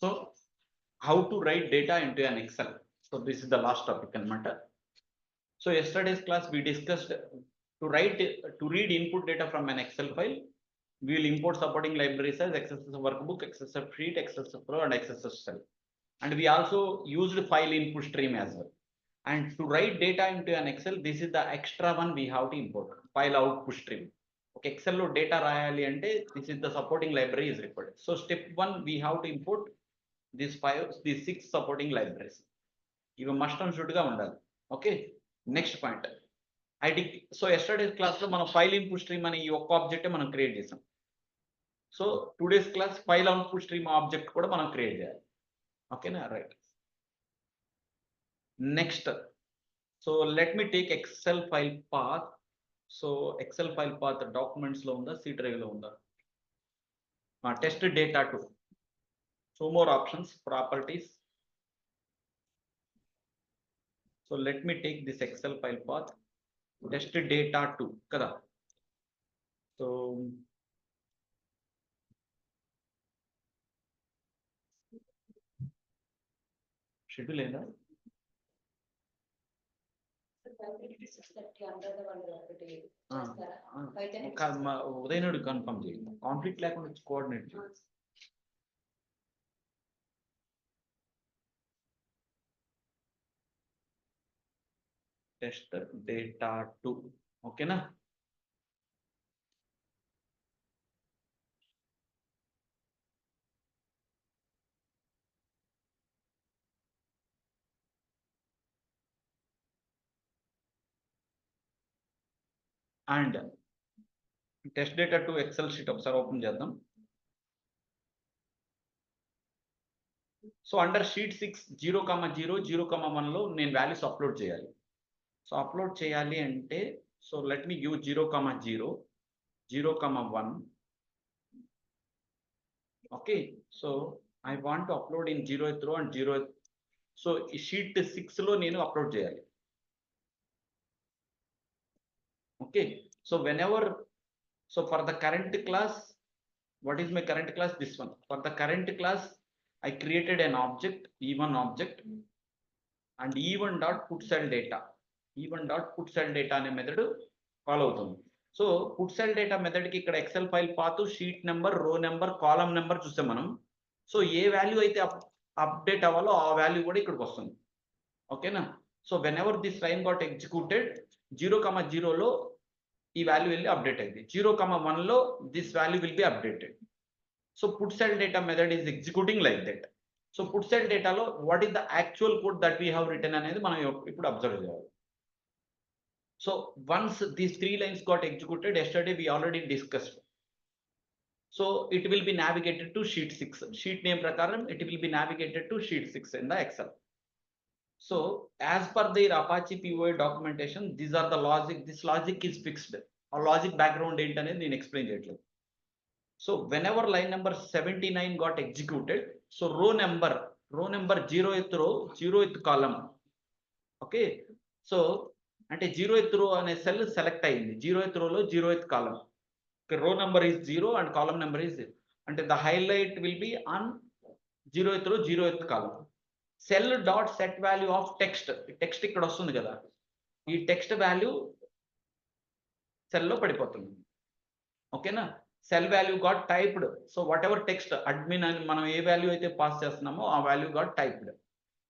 So how to write data into an Excel. So this is the last topic anamata. So yesterday's class we discussed to read input data from an Excel file. We will import supporting libraries as XSS workbook, XSS sheet, XSS Pro, and XSS cell. And we also used file input stream as well. And to write data into an Excel, this is the extra one we have to import, file output stream. Okay, Excel lo data rayali ante this is the supporting library is required. So step 1 we have to import these 6 supporting libraries. Ivi must and should ga undali. Okay, next point. So yesterday's class lo మనం file input stream అనే ఈ ఒక్క object మనం create చేసాం. So today's class file output stream object కూడా మనం create చేయాలి. ఓకేనా, right. Next, so let me take excel file path. So excel file path documents లో ఉందా, సి డ్రైవ్ లో ఉందా? Test data 2. So more options, properties. So let me take this excel file path test data 2 కదా. So schedule ఏందా? ఉదయం నుండి confirm చేయండి, conflict లేకుండా కోఆర్డినేట్ చేయండి. టెస్ట్ డేటా 2 ఓకేనా. And test data 2 excel sheet ఒకసారి ఓపెన్ చేద్దాం. సో అండర్ షీట్ 6 0,0 0,1 నేను వాల్యూస్ అప్లోడ్ చేయాలి. సో అప్లోడ్ చేయాలి అంటే, so let me give 0,0 0,1. Okay, so I want to upload in 0th row and 0th. So ఈ sheet 6 లో నేను అప్లోడ్ చేయాలి. Okay, so whenever, so for the current class, what is my current class? This one. For the current class I created an object, e1 object, and e1 dot put cell data. e1 dot put cell data అనే method follow అవుతుంది. So put cell data method కి ఇక్కడ Excel file path, sheet number, row number, column number చూసాం మనం. So ఏ value అయితే update అవ్వాలో ఆ వాల్యూ కూడా ఇక్కడికి వస్తుంది. ఓకేనా. So whenever this line got executed 0,0లో ఈ వాల్యూ వెళ్ళి అప్డేట్ అయింది. 0,1లో this value will be updated. So put cell data method is executing like that. So put cell డేటాలో what is the actual code that we have return అనేది మనం ఇప్పుడు observe చేయాలి. So once these 3 lines got executed, yesterday we already discussed. So it will be navigated to sheet 6. Sheet name prakaram it will be navigated to sheet 6 in the Excel. So as per their Apache POA documentation, these are the logic. This logic is fixed. Our logic background ఏంటనేది నేను explain చేయట్లేదు. So whenever line number 79 got executed, so row number 0th row 0th column. Okay, so అంటే 0th row అనే cell select అయింది. 0th row లో 0th column. రో number is 0 and column number is 0. అంటే the highlight will be on 0th row 0th column. Cell dot set value of text. Text ఇక్కడ వస్తుంది కదా, ఈ టెక్స్ట్ వాల్యూ సెల్లో పడిపోతుంది. ఓకేనా. Cell value got typed. So what ever text admin అని మనం ఏ వాల్యూ అయితే పాస్ చేస్తున్నామో ఆ value got typed.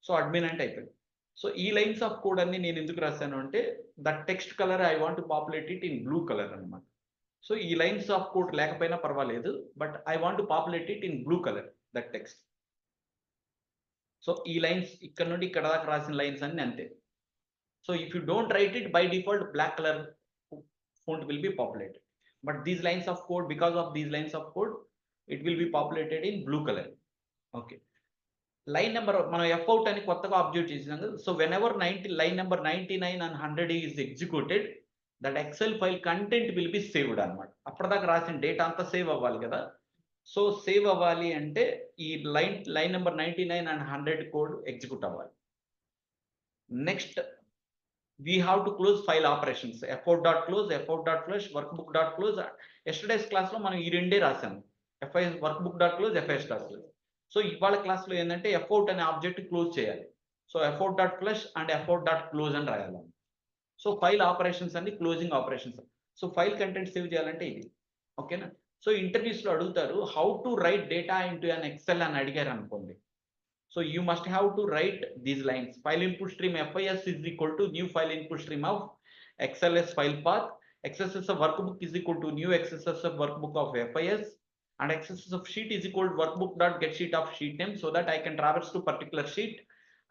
So admin అంటే అయిపోయింది. సో ఈ లైన్స్ ఆఫ్ కోడ్ అన్ని నేను ఎందుకు రాశాను అంటే, that text colour I want to populate it in blue colour అనమాట. సో ఈ లైన్స్ ఆఫ్ కోడ్ లేకపోయినా పర్వాలేదు, but I want to populate it in blue colour that text. So ఈ లైన్స్ ఇక్కడ నుండి ఇక్కడ దాకా రాసిన లైన్స్ అన్ని అంతే. So if you don't write it, by default black colour font will be populated. But these lines of code, because of these lines of code, it will be populated in blue colour. Okay, line number మనం F out అని కొత్తగా observe చేసినాం కదా. So whenever line number 99 and 100 is executed, that excel file content will be saved అనమాట. అప్పటిదాకా రాసిన data అంతా save అవ్వాలి కదా. సో సేవ్ అవ్వాలి అంటే ఈ line number 99 and 100 code execute అవ్వాలి. Next we have to close file operations. f out.close, f out.flush, workbook.close. Yesterday's క్లాస్లో మనం ఈ రెండే రాసాము, వర్క్బుక్.close, fs.close. సో ఇవాళ క్లాస్లో ఏంటంటే ఎఫౌట్ అనే ఆబ్జెక్ట్ క్లోజ్ చేయాలి. So f out dot flush and f out dot close అని రాయాలి. సో ఫైల్ ఆపరేషన్స్ అన్ని closing operations. So file content save చేయాలంటే ఇది. ఓకేనా? సో ఇంటర్వ్యూస్లో అడుగుతారు how to write data into an Excel అని అడిగారు అనుకోండి. So you must have to write these lines. File input stream FIS is equal to new file input stream of XLS file path. XSS of workbook is equal to new XSS of workbook of FIS. And XSS of sheet is equal to workbook dot get sheet of sheet name, so that I can traverse to particular sheet.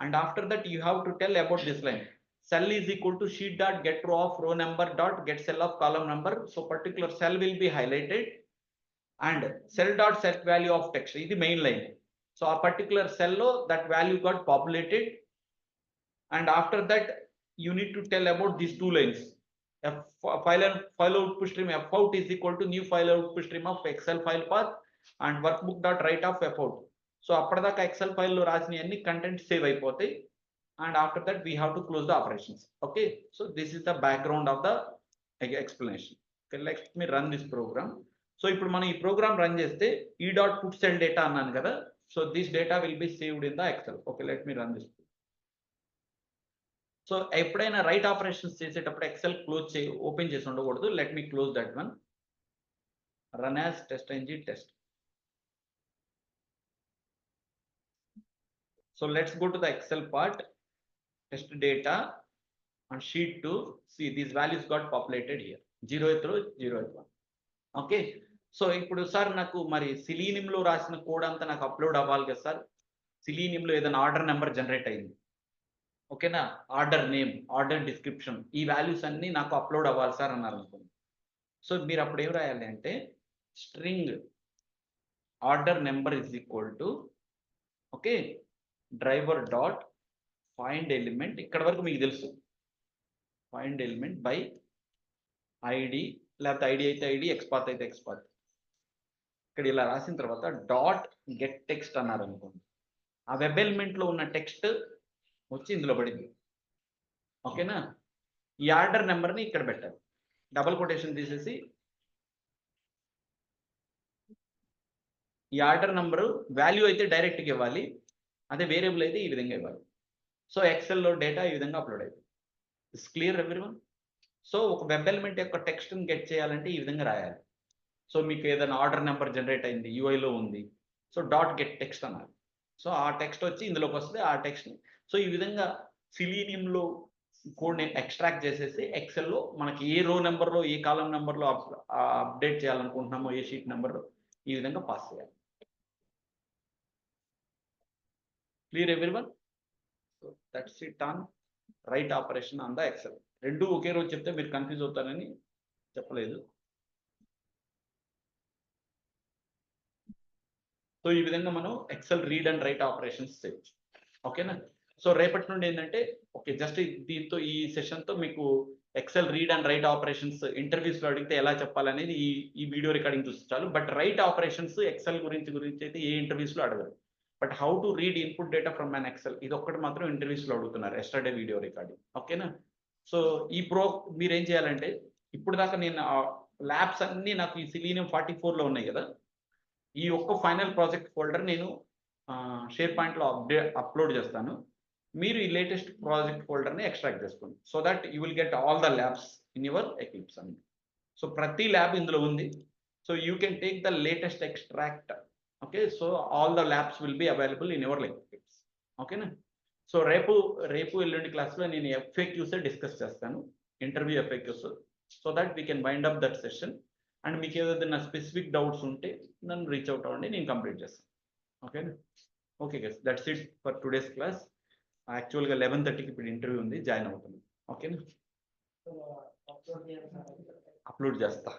And after that you have to tell about this line. Cell is equal to sheet dot get row of row number dot get cell of column number. So particular cell will be highlighted and cell dot set value of text. This is the main line. So a particular cell lo that value got populated, and after that you need to tell about these two lines. File output stream fout is equal to new file output stream of Excel file path and workbook dot write of fout. So అప్పటిదాకా Excel file లో రాసిన అన్ని content save అయిపోతాయి, and after that we have to close the operations. Okay, so this is the background of the explanation. Okay, let me run this program. So ఇప్పుడు మనం ఈ program run చేస్తే ఈ dot put cell data అన్నాను కదా. So this data will be saved in the XL. Okay, let me run this. So ఎప్పుడైనా right operations చేసేటప్పుడు XL open చేసి ఉండకూడదు. Let me close that one. Run as test NG test. So let's go to the XL part, test data and sheet 2. See these values got populated here, 0th row 0th one. Okay, so ఇప్పుడు sir నాకు మరి సిలీనియంలో రాసిన code అంతా నాకు upload అవ్వాలి కదా sir. సిలీనియంలో ఏదైనా order number generate అయింది, ఓకేనా, ఆర్డర్ నేమ్, ఆర్డర్ డిస్క్రిప్షన్, ఈ వాల్యూస్ అన్నీ నాకు అప్లోడ్ అవ్వాలి సార్ అన్నారు అనుకోండి. సో మీరు అప్పుడు ఏం రాయాలి అంటే string order number is equal to okay driver dot find element. ఇక్కడ వరకు మీకు తెలుసు, ఫైండ్ ఎలిమెంట్ బై ఐడి, లేకపోతే ఐడి అయితే ఐడి, ఎక్స్పాత్ అయితే ఎక్స్పాత్. ఇక్కడ ఇలా రాసిన తర్వాత డాట్ గెట్ టెక్స్ట్ అన్నారు అనుకోండి. ఆ వెబ్ ఎలిమెంట్లో ఉన్న టెక్స్ట్ వచ్చి ఇందులో పడింది. ఓకేనా, ఈ ఆర్డర్ నెంబర్ని ఇక్కడ పెట్టాలి. డబుల్ కొటేషన్ తీసేసి ఈ ఆర్డర్ నెంబరు వాల్యూ అయితే డైరెక్ట్గా ఇవ్వాలి, అదే వేరియబుల్ అయితే ఈ విధంగా ఇవ్వాలి. సో ఎక్సెల్లో డేటా ఈ విధంగా అప్లోడ్ అయింది. It's clear everyone. సో ఒక వెబ్ ఎలిమెంట్ యొక్క టెక్స్ట్ని గెట్ చేయాలంటే ఈ విధంగా రాయాలి. సో మీకు ఏదైనా ఆర్డర్ నెంబర్ జనరేట్ అయింది, యూఐలో ఉంది, సో డాట్ గెట్ టెక్స్ట్ అన్నారు. సో ఆ టెక్స్ట్ వచ్చి ఇందులోకి వస్తుంది, ఆ టెక్స్ట్ని. సో ఈ విధంగా సిలీనియంలో కోడ్ని ఎక్స్ట్రాక్ట్ చేసేసి ఎక్సెల్లో మనకి ఏ రో నెంబర్లో, ఏ కాలం నెంబర్లో అప్డేట్ చేయాలనుకుంటున్నామో, ఏ షీట్ నెంబర్లో, ఈ విధంగా పాస్ చేయాలి. Clear everyone? So that's it on right operation on the XL. రెండు ఒకే రోజు చెప్తే మీరు కన్ఫ్యూజ్ అవుతారని చెప్పలేదు. సో ఈ విధంగా మనం excel read and write operations చేయొచ్చు. ఓకేనా? సో రేపటి నుండి ఏంటంటే ఓకే, జస్ట్ దీంతో ఈ సెషన్తో మీకు Excel read and write operations ఇంటర్వ్యూస్లో అడిగితే ఎలా చెప్పాలనేది ఈ వీడియో రికార్డింగ్ చూస్తే చాలు. బట్ రైట్ ఆపరేషన్స్ ఎక్సెల్ గురించి అయితే ఏ ఇంటర్వ్యూస్లో అడగరు. But how to read input data from an excel, ఇది ఒక్కటి మాత్రం ఇంటర్వ్యూస్లో అడుగుతున్నారు, ఎస్టర్డే వీడియో రికార్డింగ్. ఓకేనా? సో ఈ మీరు ఏం చేయాలంటే, ఇప్పుడు దాకా నేను ల్యాబ్స్ అన్నీ నాకు ఈ సిలీనియం 44లో ఉన్నాయి కదా, ఈ ఒక్క ఫైనల్ ప్రాజెక్ట్ ఫోల్డర్ నేను షేర్ పాయింట్లో అప్లోడ్ చేస్తాను. మీరు ఈ లేటెస్ట్ ప్రాజెక్ట్ ఫోల్డర్ని ఎక్స్ట్రాక్ట్ చేసుకోండి, so that you will get all the labs in your eclipse అన్ని. సో ప్రతి ల్యాబ్ ఇందులో ఉంది. So you can take the latest extract. Okay, so all the labs will be available in your eclipse. ఓకేనా? So రేపు ఎల్లుండి క్లాస్లో నేను FAQs discuss చేస్తాను, interview FAQs, so that we can wind up that session. And మీకు ఏదైనా specific doubts ఉంటే నన్ను రీచ్ అవుట్ అవ్వండి, నేను కంప్లీట్ చేస్తాను. ఓకేనా? Okay guys, that's it for today's class. యాక్చువల్గా 11:30కి ఇప్పుడు ఇంటర్వ్యూ ఉంది, జాయిన్ అవుతుంది. ఓకేనా? అప్లోడ్ చేస్తా.